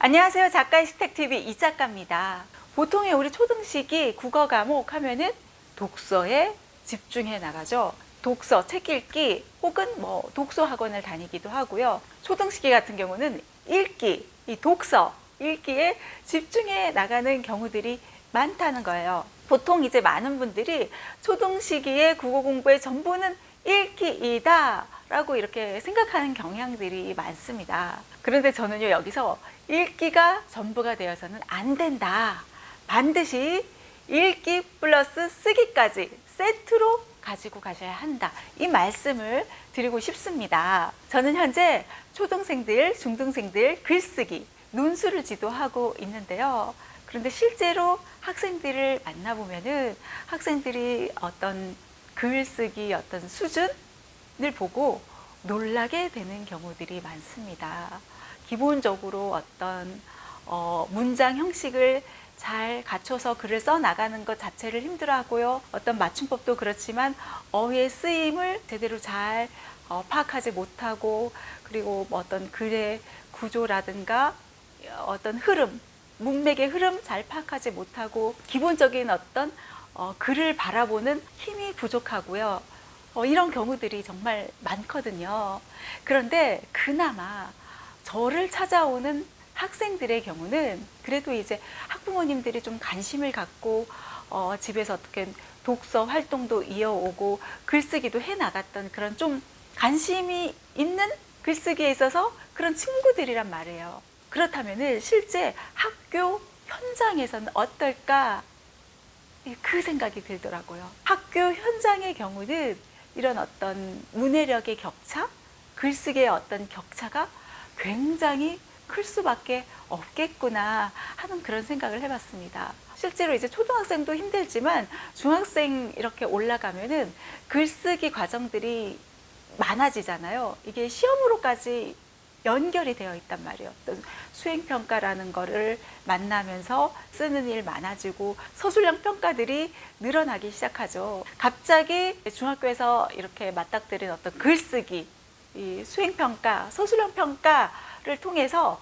안녕하세요. 작가의식택TV 이작가입니다. 보통의 우리 초등식이 국어 과목 하면은 독서에 집중해 나가죠. 독서, 책 읽기 혹은 독서 학원을 다니기도 하고요. 초등식이 같은 경우는 읽기, 이 독서, 읽기에 집중해 나가는 경우들이 많다는 거예요. 보통 이제 많은 분들이 초등시기의 국어 공부의 전부는 읽기이다 라고 이렇게 생각하는 경향들이 많습니다. 그런데 저는요, 여기서 읽기가 전부가 되어서는 안 된다. 반드시 읽기 플러스 쓰기까지 세트로 가지고 가셔야 한다. 이 말씀을 드리고 싶습니다. 저는 현재 초등생들, 중등생들 글쓰기, 논술을 지도하고 있는데요. 그런데 실제로 학생들을 만나보면은 학생들이 어떤 글쓰기 어떤 수준을 보고 놀라게 되는 경우들이 많습니다. 기본적으로 어떤 문장 형식을 잘 갖춰서 글을 써 나가는 것 자체를 힘들어하고요. 어떤 맞춤법도 그렇지만 어휘의 쓰임을 제대로 잘 파악하지 못하고, 그리고 어떤 글의 구조라든가 어떤 흐름, 문맥의 흐름 잘 파악하지 못하고 기본적인 어떤 글을 바라보는 힘이 부족하고요. 이런 경우들이 정말 많거든요. 그런데 그나마 저를 찾아오는 학생들의 경우는 그래도 이제 학부모님들이 좀 관심을 갖고 집에서 어떻게 독서 활동도 이어오고 글쓰기도 해 나갔던 그런 좀 관심이 있는 글쓰기에 있어서 그런 친구들이란 말이에요. 그렇다면은 실제 학교 현장에서는 어떨까? 그 생각이 들더라고요. 학교 현장의 경우는 이런 어떤 문해력의 격차, 글쓰기의 어떤 격차가 굉장히 클 수밖에 없겠구나 하는 그런 생각을 해봤습니다. 실제로 이제 초등학생도 힘들지만 중학생 이렇게 올라가면은 글쓰기 과정들이 많아지잖아요. 이게 시험으로까지 연결이 되어 있단 말이에요. 수행평가라는 거를 만나면서 쓰는 일 많아지고 서술형 평가들이 늘어나기 시작하죠. 갑자기 중학교에서 이렇게 맞닥뜨린 어떤 글쓰기, 이 수행평가, 서술형 평가를 통해서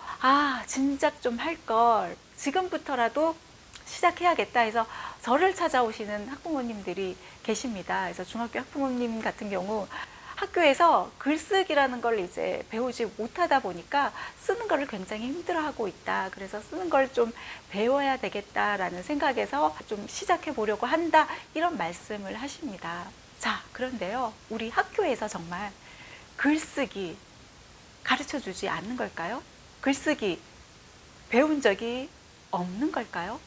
진작 좀 할 걸, 지금부터라도 시작해야겠다 해서 저를 찾아오시는 학부모님들이 계십니다. 그래서 중학교 학부모님 같은 경우 학교에서 글쓰기라는 걸 이제 배우지 못하다 보니까 쓰는 걸 굉장히 힘들어하고 있다. 그래서 쓰는 걸 좀 배워야 되겠다라는 생각에서 좀 시작해 보려고 한다. 이런 말씀을 하십니다. 자, 그런데요, 우리 학교에서 정말 글쓰기 가르쳐 주지 않는 걸까요? 글쓰기 배운 적이 없는 걸까요?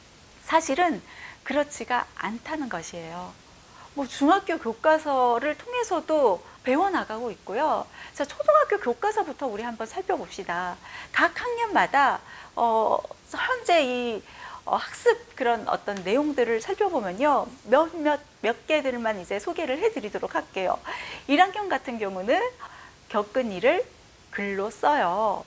사실은 그렇지가 않다는 것이에요. 중학교 교과서를 통해서도 배워나가고 있고요. 자, 초등학교 교과서부터 우리 한번 살펴봅시다. 각 학년마다 현재 이 학습 그런 어떤 내용들을 살펴보면요. 몇 개들만 이제 소개를 해드리도록 할게요. 1학년 같은 경우는 겪은 일을 글로 써요.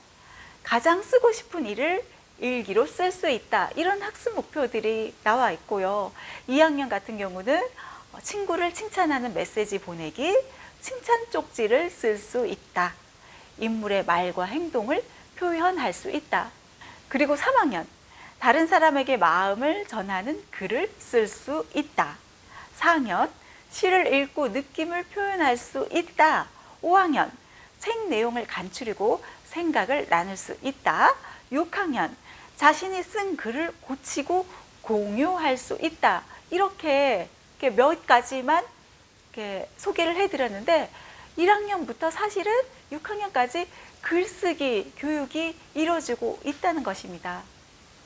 가장 쓰고 싶은 일을 일기로 쓸 수 있다. 이런 학습 목표들이 나와 있고요. 2학년 같은 경우는 친구를 칭찬하는 메시지 보내기, 칭찬 쪽지를 쓸 수 있다. 인물의 말과 행동을 표현할 수 있다. 그리고 3학년, 다른 사람에게 마음을 전하는 글을 쓸 수 있다. 4학년, 시를 읽고 느낌을 표현할 수 있다. 5학년, 책 내용을 간추리고 생각을 나눌 수 있다. 6학년, 자신이 쓴 글을 고치고 공유할 수 있다. 이렇게 몇 가지만 이렇게 소개를 해드렸는데 1학년부터 사실은 6학년까지 글쓰기 교육이 이루어지고 있다는 것입니다.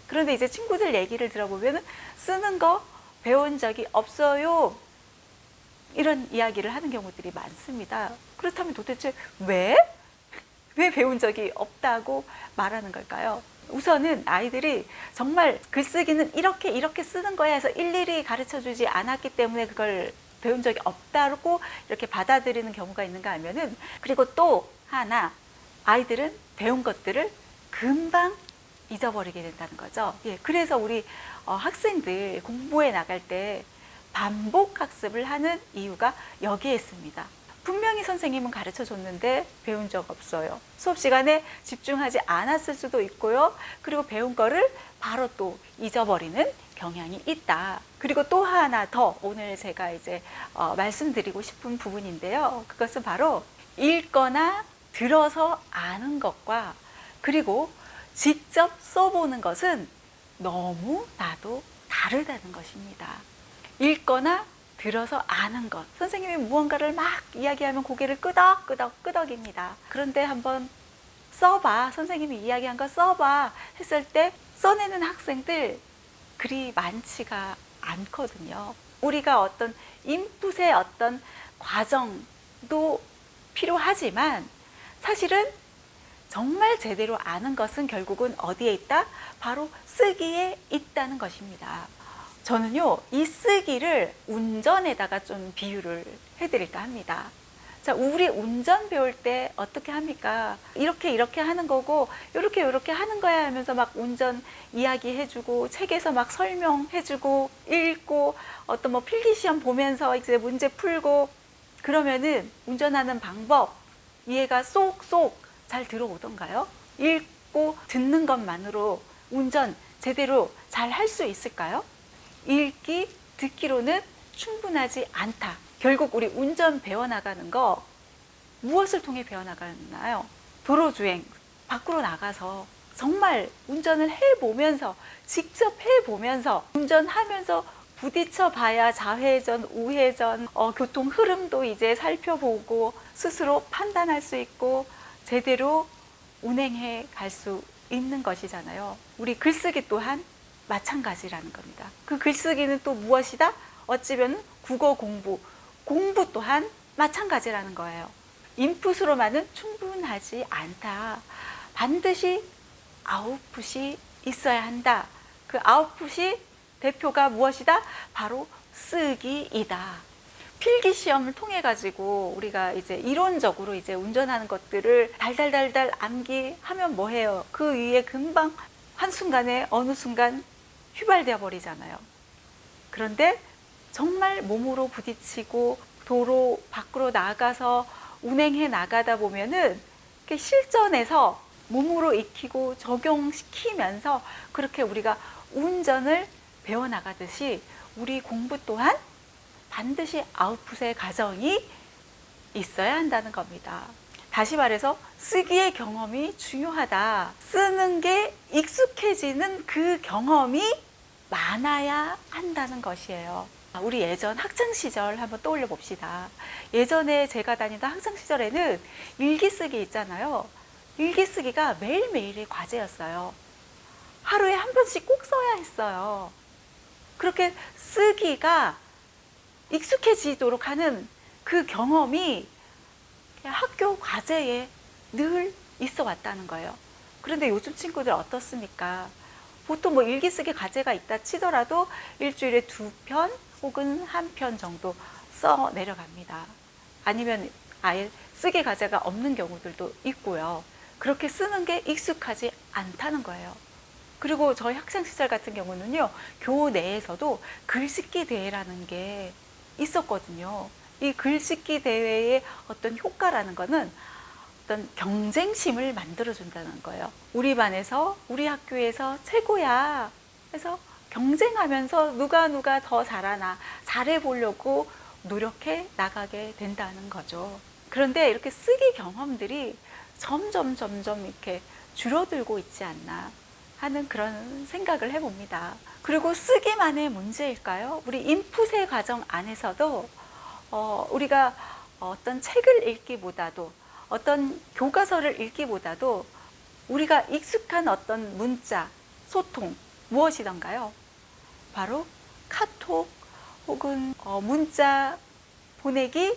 그런데 이제 친구들 얘기를 들어보면 쓰는 거 배운 적이 없어요. 이런 이야기를 하는 경우들이 많습니다. 그렇다면 도대체 왜 배운 적이 없다고 말하는 걸까요? 우선은 아이들이 정말 글쓰기는 이렇게 쓰는 거야 해서 일일이 가르쳐 주지 않았기 때문에 그걸 배운 적이 없다고 이렇게 받아들이는 경우가 있는가 하면은, 그리고 또 하나, 아이들은 배운 것들을 금방 잊어버리게 된다는 거죠. 그래서 우리 학생들 공부해 나갈 때 반복 학습을 하는 이유가 여기에 있습니다. 분명히 선생님은 가르쳐 줬는데 배운 적 없어요. 수업 시간에 집중하지 않았을 수도 있고요. 그리고 배운 거를 바로 또 잊어버리는 경향이 있다. 그리고 또 하나 더 오늘 제가 이제 말씀드리고 싶은 부분인데요. 그것은 바로 읽거나 들어서 아는 것과 그리고 직접 써보는 것은 너무 나도 다르다는 것입니다. 읽거나 들어서 아는 것. 선생님이 무언가를 막 이야기하면 고개를 끄덕입니다. 그런데 한번 써봐. 선생님이 이야기한 거 써봐. 했을 때 써내는 학생들 그리 많지가 않거든요. 우리가 어떤 인풋의 어떤 과정도 필요하지만 사실은 정말 제대로 아는 것은 결국은 어디에 있다? 바로 쓰기에 있다는 것입니다. 저는요, 이 쓰기를 운전에다가 좀 비유를 해드릴까 합니다. 자, 우리 운전 배울 때 어떻게 합니까? 이렇게 하는 거고, 이렇게 하는 거야 하면서 막 운전 이야기해주고, 책에서 막 설명해주고, 읽고, 어떤 뭐 필기시험 보면서 이제 문제 풀고, 그러면은 운전하는 방법, 이해가 쏙쏙 잘 들어오던가요? 읽고 듣는 것만으로 운전 제대로 잘 할 수 있을까요? 읽기, 듣기로는 충분하지 않다. 결국 우리 운전 배워나가는 거 무엇을 통해 배워나가나요? 도로주행, 밖으로 나가서 정말 운전을 해보면서 직접 해보면서 운전하면서 부딪혀 봐야 좌회전, 우회전, 교통 흐름도 이제 살펴보고 스스로 판단할 수 있고 제대로 운행해 갈 수 있는 것이잖아요. 우리 글쓰기 또한 마찬가지라는 겁니다. 그 글쓰기는 또 무엇이다? 어찌면 국어 공부 또한 마찬가지라는 거예요. 인풋으로만은 충분하지 않다. 반드시 아웃풋이 있어야 한다. 그 아웃풋이 대표가 무엇이다? 바로 쓰기이다. 필기 시험을 통해 가지고 우리가 이제 이론적으로 이제 운전하는 것들을 달달달달 암기하면 뭐해요? 그 위에 금방 한순간에 어느 순간 휘발되어 버리잖아요. 그런데 정말 몸으로 부딪히고 도로 밖으로 나가서 운행해 나가다 보면은 실전에서 몸으로 익히고 적용시키면서 그렇게 우리가 운전을 배워나가듯이 우리 공부 또한 반드시 아웃풋의 과정이 있어야 한다는 겁니다. 다시 말해서 쓰기의 경험이 중요하다. 쓰는 게 익숙해지는 그 경험이 많아야 한다는 것이에요. 우리 예전 학창시절 한번 떠올려 봅시다. 예전에 제가 다니던 학창시절에는 일기쓰기 있잖아요. 일기쓰기가 매일매일의 과제였어요. 하루에 한 번씩 꼭 써야 했어요. 그렇게 쓰기가 익숙해지도록 하는 그 경험이 학교 과제에 늘 있어 왔다는 거예요. 그런데 요즘 친구들 어떻습니까? 보통 뭐 일기 쓰기 과제가 있다 치더라도 일주일에 2편 혹은 1편 정도 써 내려갑니다. 아니면 아예 쓰기 과제가 없는 경우들도 있고요. 그렇게 쓰는 게 익숙하지 않다는 거예요. 그리고 저희 학창시절 같은 경우는요, 교내에서도 글쓰기 대회라는 게 있었거든요. 이 글쓰기 대회의 어떤 효과라는 거는 어떤 경쟁심을 만들어준다는 거예요. 우리 반에서, 우리 학교에서 최고야. 그래서 경쟁하면서 누가 더 잘하나, 잘해보려고 노력해 나가게 된다는 거죠. 그런데 이렇게 쓰기 경험들이 점점 이렇게 줄어들고 있지 않나 하는 그런 생각을 해봅니다. 그리고 쓰기만의 문제일까요? 우리 인풋의 과정 안에서도 우리가 어떤 책을 읽기보다도 어떤 교과서를 읽기보다도 우리가 익숙한 어떤 문자, 소통 무엇이던가요? 바로 카톡 혹은 문자 보내기에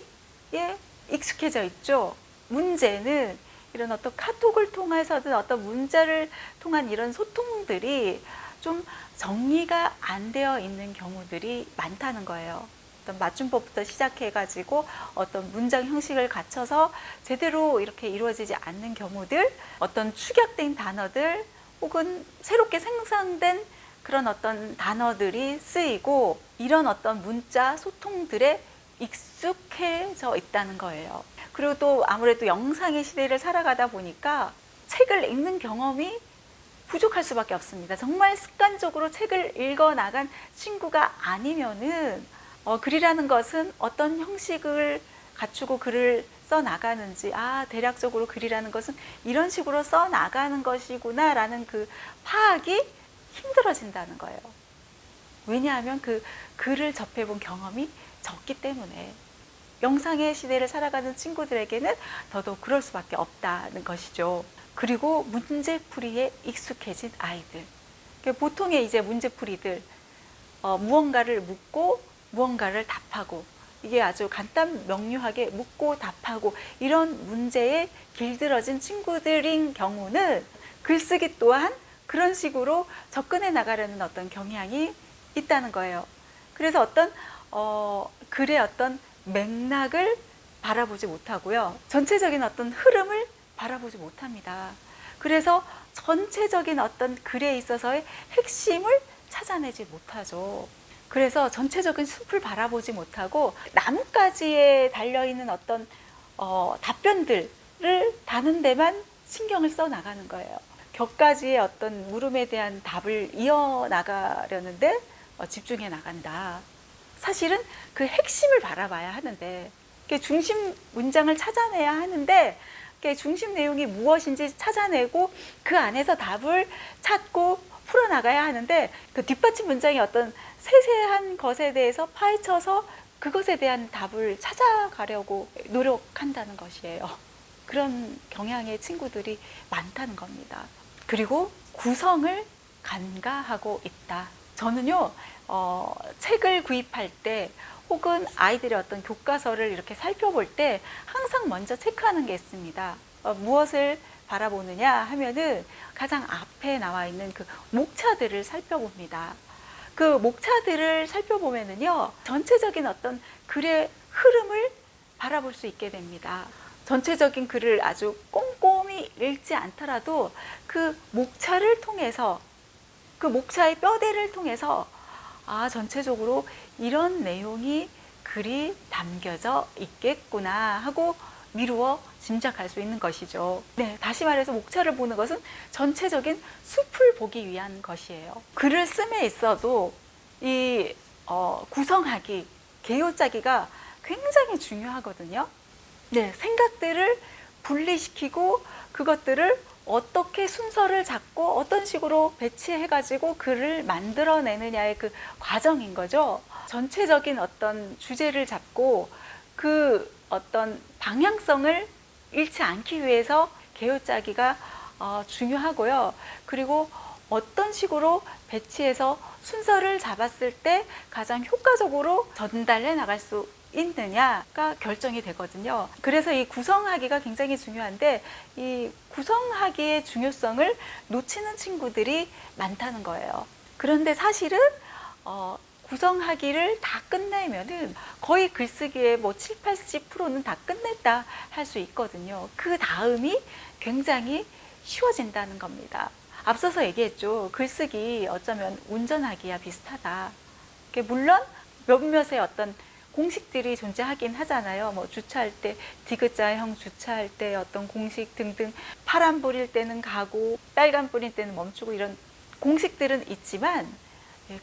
익숙해져 있죠. 문제는 이런 어떤 카톡을 통해서든 어떤 문자를 통한 이런 소통들이 좀 정리가 안 되어 있는 경우들이 많다는 거예요. 어떤 맞춤법부터 시작해가지고 어떤 문장 형식을 갖춰서 제대로 이렇게 이루어지지 않는 경우들, 어떤 축약된 단어들 혹은 새롭게 생성된 그런 어떤 단어들이 쓰이고 이런 어떤 문자 소통들의 익숙해져 있다는 거예요. 그리고 또 아무래도 영상의 시대를 살아가다 보니까 책을 읽는 경험이 부족할 수밖에 없습니다. 정말 습관적으로 책을 읽어 나간 친구가 아니면은 글이라는 것은 어떤 형식을 갖추고 글을 써 나가는지, 대략적으로 글이라는 것은 이런 식으로 써 나가는 것이구나 라는 그 파악이 힘들어진다는 거예요. 왜냐하면 그 글을 접해본 경험이 적기 때문에. 영상의 시대를 살아가는 친구들에게는 더더욱 그럴 수밖에 없다는 것이죠. 그리고 문제풀이에 익숙해진 아이들. 보통의 이제 문제풀이들, 무언가를 묻고 무언가를 답하고, 이게 아주 간단 명료하게 묻고 답하고 이런 문제에 길들어진 친구들인 경우는 글쓰기 또한 그런 식으로 접근해 나가려는 어떤 경향이 있다는 거예요. 그래서 어떤 글의 어떤 맥락을 바라보지 못하고요. 전체적인 어떤 흐름을 바라보지 못합니다. 그래서 전체적인 어떤 글에 있어서의 핵심을 찾아내지 못하죠. 그래서 전체적인 숲을 바라보지 못하고 나뭇가지에 달려있는 어떤 답변들을 다는 데만 신경을 써 나가는 거예요. 격가지의 어떤 물음에 대한 답을 이어나가려는데 집중해 나간다. 사실은 그 핵심을 바라봐야 하는데, 중심 문장을 찾아내야 하는데, 중심 내용이 무엇인지 찾아내고 그 안에서 답을 찾고 풀어나가야 하는데, 그 뒷받침 문장의 어떤 세세한 것에 대해서 파헤쳐서 그것에 대한 답을 찾아가려고 노력한다는 것이에요. 그런 경향의 친구들이 많다는 겁니다. 그리고 구성을 간과하고 있다. 저는요, 책을 구입할 때 혹은 아이들의 어떤 교과서를 이렇게 살펴볼 때 항상 먼저 체크하는 게 있습니다. 무엇을 바라보느냐 하면은 가장 앞에 나와 있는 그 목차들을 살펴봅니다. 그 목차들을 살펴보면은요, 전체적인 어떤 글의 흐름을 바라볼 수 있게 됩니다. 전체적인 글을 아주 꼼꼼히 읽지 않더라도 그 목차를 통해서, 그 목차의 뼈대를 통해서 전체적으로 이런 내용이 글이 담겨져 있겠구나 하고 미루어 짐작할 수 있는 것이죠. 네, 다시 말해서 목차를 보는 것은 전체적인 숲을 보기 위한 것이에요. 글을 씀에 있어도 이 구성하기, 개요짜기가 굉장히 중요하거든요. 네, 생각들을 분리시키고 그것들을 어떻게 순서를 잡고 어떤 식으로 배치해가지고 글을 만들어내느냐의 그 과정인 거죠. 전체적인 어떤 주제를 잡고 그 어떤 방향성을 잃지 않기 위해서 개요짜기가 중요하고요. 그리고 어떤 식으로 배치해서 순서를 잡았을 때 가장 효과적으로 전달해 나갈 수 있느냐가 결정이 되거든요. 그래서 이 구성하기가 굉장히 중요한데, 이 구성하기의 중요성을 놓치는 친구들이 많다는 거예요. 그런데 사실은 구성하기를 다 끝내면은 거의 글쓰기의 7, 80%는 다 끝냈다 할 수 있거든요. 그 다음이 굉장히 쉬워진다는 겁니다. 앞서서 얘기했죠. 글쓰기 어쩌면 운전하기와 비슷하다. 물론 몇몇의 어떤 공식들이 존재하긴 하잖아요. 주차할 때 디귿자형 주차할 때 어떤 공식 등등, 파란 불일 때는 가고 빨간 불일 때는 멈추고, 이런 공식들은 있지만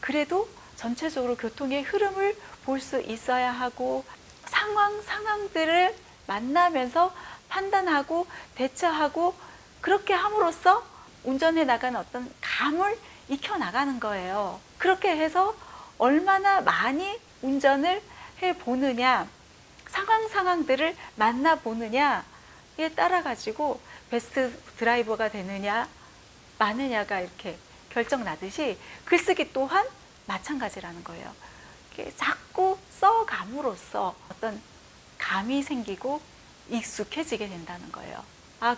그래도 전체적으로 교통의 흐름을 볼 수 있어야 하고, 상황들을 만나면서 판단하고 대처하고, 그렇게 함으로써 운전해 나가는 어떤 감을 익혀 나가는 거예요. 그렇게 해서 얼마나 많이 운전을 해보느냐, 상황들을 만나보느냐에 따라 가지고 베스트 드라이버가 되느냐 마느냐가 이렇게 결정 나듯이 글쓰기 또한 마찬가지라는 거예요. 자꾸 써감으로써 어떤 감이 생기고 익숙해지게 된다는 거예요.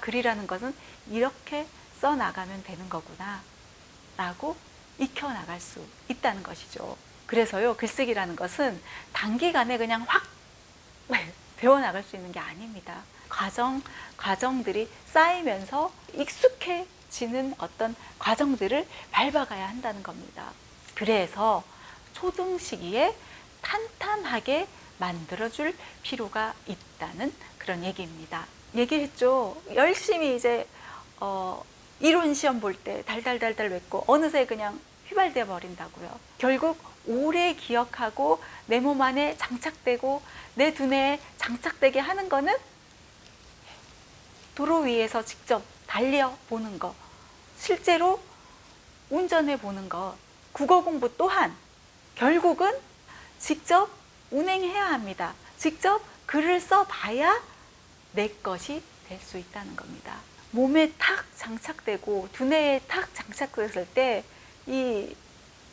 글이라는 것은 이렇게 써나가면 되는 거구나 라고 익혀나갈 수 있다는 것이죠. 그래서요, 글쓰기라는 것은 단기간에 그냥 확 배워나갈 수 있는 게 아닙니다. 과정들이 쌓이면서 익숙해지는 어떤 과정들을 밟아가야 한다는 겁니다. 그래서 초등 시기에 탄탄하게 만들어줄 필요가 있다는 그런 얘기입니다. 얘기했죠. 열심히 이제 이론 시험 볼 때 달달달달 외고 어느새 그냥 휘발돼 버린다고요. 결국 오래 기억하고 내 몸 안에 장착되고 내 두뇌에 장착되게 하는 거는 도로 위에서 직접 달려보는 거, 실제로 운전해 보는 거, 국어 공부 또한 결국은 직접 운행해야 합니다. 직접 글을 써봐야 내 것이 될 수 있다는 겁니다. 몸에 탁 장착되고 두뇌에 탁 장착됐을 때 이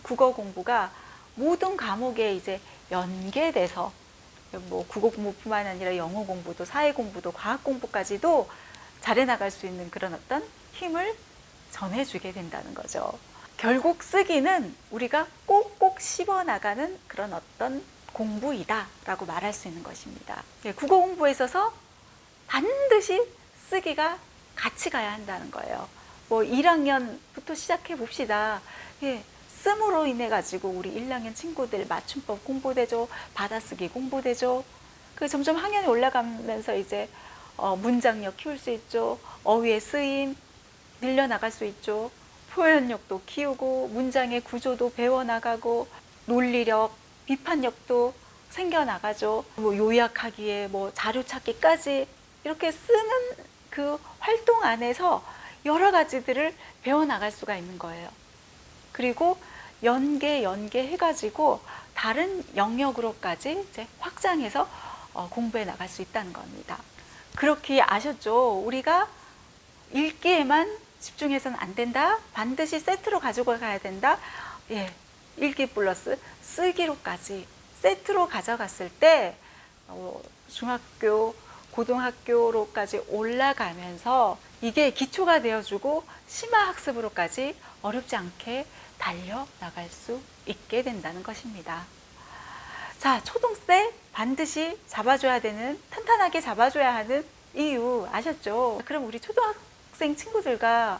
국어 공부가 모든 과목에 이제 연계돼서 뭐 국어 공부뿐만 아니라 영어 공부도 사회 공부도 과학 공부까지도 잘해 나갈 수 있는 그런 어떤 힘을 전해주게 된다는 거죠. 결국 쓰기는 우리가 꼭꼭 씹어 나가는 그런 어떤 공부이다 라고 말할 수 있는 것입니다. 국어 공부에 있어서 반드시 쓰기가 같이 가야 한다는 거예요. 뭐 1학년부터 시작해 봅시다. 씀으로 인해 가지고 우리 1학년 친구들 맞춤법 공부되죠. 받아쓰기 공부되죠. 그 점점 학년이 올라가면서 이제 문장력 키울 수 있죠. 어휘의 쓰임 늘려나갈 수 있죠. 표현력도 키우고 문장의 구조도 배워나가고 논리력, 비판력도 생겨나가죠. 뭐 요약하기에 뭐 자료 찾기까지 이렇게 쓰는 그 활동 안에서 여러 가지들을 배워나갈 수가 있는 거예요. 그리고 연계 해가지고 다른 영역으로까지 이제 확장해서 공부해 나갈 수 있다는 겁니다. 그렇게 아셨죠? 우리가 읽기에만 집중해서는 안 된다. 반드시 세트로 가지고 가야 된다. 읽기 플러스 쓰기로까지 세트로 가져갔을 때 중학교, 고등학교로까지 올라가면서 이게 기초가 되어주고 심화학습으로까지 어렵지 않게 달려나갈 수 있게 된다는 것입니다. 자, 초등때 반드시 잡아줘야 되는, 탄탄하게 잡아줘야 하는 이유 아셨죠? 그럼 우리 초등학생 친구들과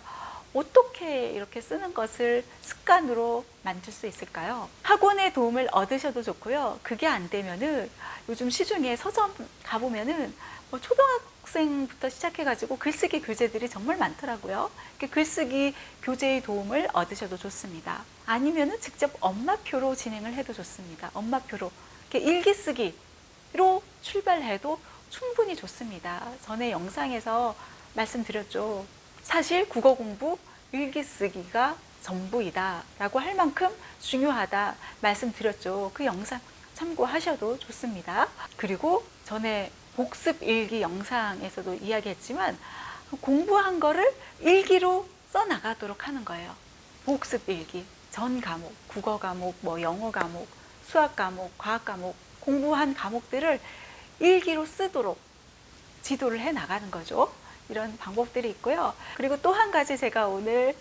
어떻게 이렇게 쓰는 것을 습관으로 만들 수 있을까요? 학원의 도움을 얻으셔도 좋고요. 그게 안 되면은 요즘 시중에 서점 가보면은 초등학생부터 시작해가지고 글쓰기 교재들이 정말 많더라고요. 글쓰기 교재의 도움을 얻으셔도 좋습니다. 아니면은 직접 엄마표로 진행을 해도 좋습니다. 엄마표로 일기 쓰기로 출발해도 충분히 좋습니다. 전에 영상에서 말씀드렸죠. 사실 국어 공부 일기 쓰기가 전부이다 라고 할 만큼 중요하다 말씀드렸죠. 그 영상 참고하셔도 좋습니다. 그리고 전에 복습 일기 영상에서도 이야기했지만 공부한 거를 일기로 써나가도록 하는 거예요. 복습 일기, 전 과목, 국어 과목, 뭐 영어 과목, 수학 과목, 과학 과목, 공부한 과목들을 일기로 쓰도록 지도를 해 나가는 거죠. 이런 방법들이 있고요. 그리고 또 한 가지 제가 오늘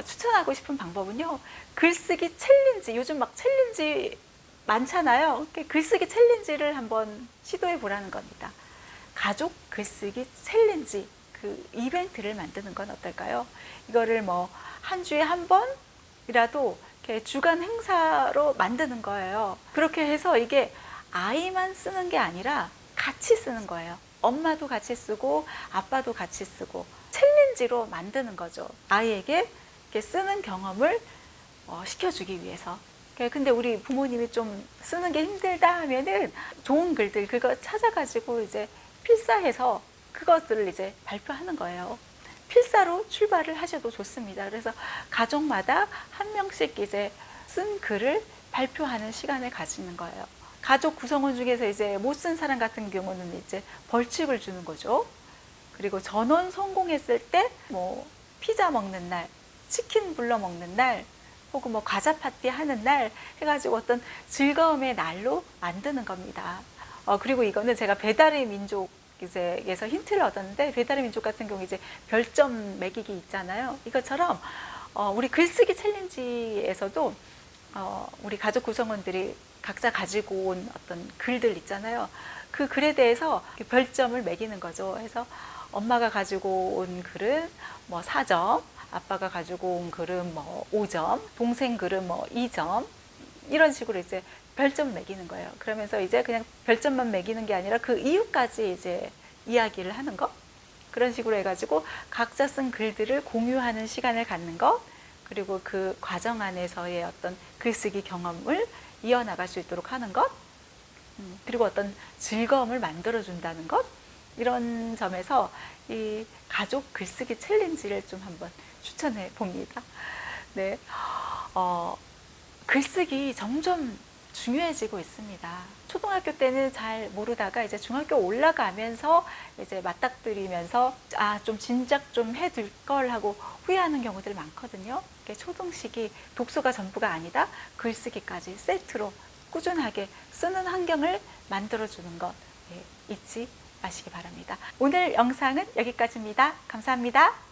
추천하고 싶은 방법은요. 글쓰기 챌린지, 요즘 막 챌린지 많잖아요. 글쓰기 챌린지를 한번 시도해 보라는 겁니다. 가족 글쓰기 챌린지 그 이벤트를 만드는 건 어떨까요? 이거를 뭐 한 주에 한 번이라도 이렇게 주간 행사로 만드는 거예요. 그렇게 해서 이게 아이만 쓰는 게 아니라 같이 쓰는 거예요. 엄마도 같이 쓰고 아빠도 같이 쓰고 챌린지로 만드는 거죠. 아이에게 이렇게 쓰는 경험을 시켜주기 위해서. 근데 우리 부모님이 좀 쓰는 게 힘들다 하면은 좋은 글들 그거 찾아가지고 이제 필사해서 그것들을 이제 발표하는 거예요. 필사로 출발을 하셔도 좋습니다. 그래서 가족마다 한 명씩 이제 쓴 글을 발표하는 시간을 가지는 거예요. 가족 구성원 중에서 이제 못 쓴 사람 같은 경우는 이제 벌칙을 주는 거죠. 그리고 전원 성공했을 때 뭐 피자 먹는 날, 치킨 불러 먹는 날, 혹은 뭐 과자 파티 하는 날 해가지고 어떤 즐거움의 날로 만드는 겁니다. 그리고 이거는 제가 배달의 민족에서 힌트를 얻었는데 배달의 민족 같은 경우 이제 별점 매기기 있잖아요. 이것처럼 우리 글쓰기 챌린지에서도 우리 가족 구성원들이 각자 가지고 온 어떤 글들 있잖아요. 그 글에 대해서 별점을 매기는 거죠. 그래서 엄마가 가지고 온 글은 뭐 4점, 아빠가 가지고 온 글은 뭐 5점, 동생 글은 뭐 2점, 이런 식으로 이제 별점 매기는 거예요. 그러면서 이제 그냥 별점만 매기는 게 아니라 그 이유까지 이제 이야기를 하는 거. 그런 식으로 해가지고 각자 쓴 글들을 공유하는 시간을 갖는 것, 그리고 그 과정 안에서의 어떤 글쓰기 경험을 이어나갈 수 있도록 하는 것, 그리고 어떤 즐거움을 만들어준다는 것, 이런 점에서 이 가족 글쓰기 챌린지를 좀 한번 추천해 봅니다. 네, 글쓰기 점점 중요해지고 있습니다. 초등학교 때는 잘 모르다가 이제 중학교 올라가면서 이제 맞닥뜨리면서 좀 진작 좀 해둘 걸 하고 후회하는 경우들 많거든요. 초등식이 독서가 전부가 아니다. 글쓰기까지 세트로 꾸준하게 쓰는 환경을 만들어주는 것 잊지 마시기 바랍니다. 오늘 영상은 여기까지입니다. 감사합니다.